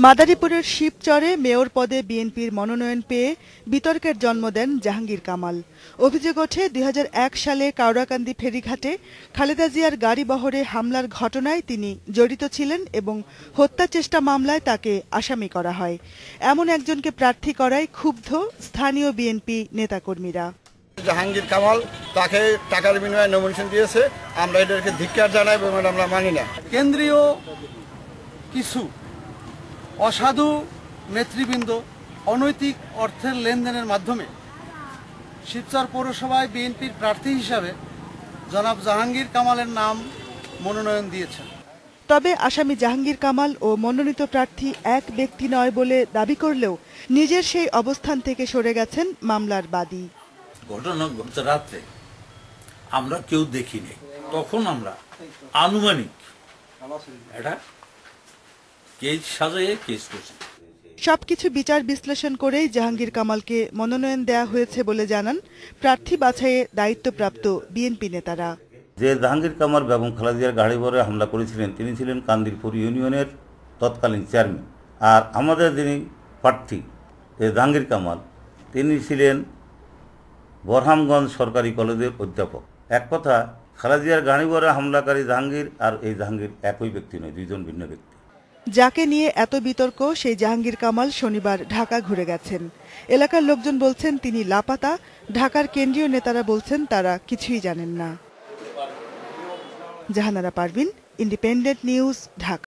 মাদারীপুরের শিবচরে মেয়র পদে বিএনপির মনোনয়ন পেয়ে বিতর্কের জন্ম দেন জাহাঙ্গীর কামাল। অভিযোগ ওঠে ২০০১ সালে কাওড়াকান্দি ফেরিঘাটে খালেদা জিয়ার গাড়িবহরে হামলার ঘটনায় তিনি জড়িত ছিলেন এবং হত্যা চেষ্টা মামলায় তাকে আসামি করা হয়। এমন একজনকে প্রার্থী করায় ক্ষুব্ধ স্থানীয় বিএনপি নেতাকর্মীরা। জাহাঙ্গীর কামাল তাকে টাকার বিনিময়ে নমিনেশন দিয়েছে, আমরা এদেরকে ধিক্কার জানাই এবং আমরা মানি না। কেন্দ্রীয় কিছু অসাধু নেতৃবৃন্দ অনৈতিক অর্থের লেনদেনের মাধ্যমে শিবচর পৌরসভায় বিএনপির প্রার্থী হিসাবে জনাব জাহাঙ্গীর কামালের নাম মনোনয়ন দিয়েছেন। তবে আসামি জাহাঙ্গীর কামাল ও মনোনীত প্রার্থী এক ব্যক্তি নয় বলে দাবি করলেও নিজের সেই অবস্থান থেকে সরে গেছেন মামলার বাদী। ঘটনা ঘটতে রাত্রে আমরা কেউ দেখিনি, তখন আমরা আনুমানিক এটা কেস সাজাইয়ে কেস করছি। সবকিছু বিচার বিশ্লেষণ করেই জাহাঙ্গীর কামালকে মনোনয়ন দেয়া হয়েছে বলে জানান প্রার্থী বাছাইয়ে দায়িত্বপ্রাপ্ত বিএনপি নেতারা। যে জাহাঙ্গীর কামাল বেগম খালেদা জিয়ার গাড়িবহরে হামলা করেছিলেন তিনি ছিলেন কান্দিরপুর ইউনিয়নের তৎকালীন চেয়ারম্যান, আর আমাদের যিনি প্রার্থী জাহাঙ্গীর কামাল তিনি ছিলেন বরহামগঞ্জ সরকারি কলেজের অধ্যাপক। এক কথা, খালেদা জিয়ার গাড়িবহরে হামলাকারী জাহাঙ্গীর আর এই জাহাঙ্গীর একই ব্যক্তি নয়, দুইজন ভিন্ন ব্যক্তি। যাকে নিয়ে এত বিতর্ক সেই জাহাঙ্গীর কামাল শনিবার ঢাকা ঘুরে গেছেন। এলাকার লোকজন বলছেন তিনি লাপাতা, ঢাকার কেন্দ্রীয় নেতারা বলছেন তারা কিছুই জানেন না। Jahanara Parvin, independent news, Dhaka.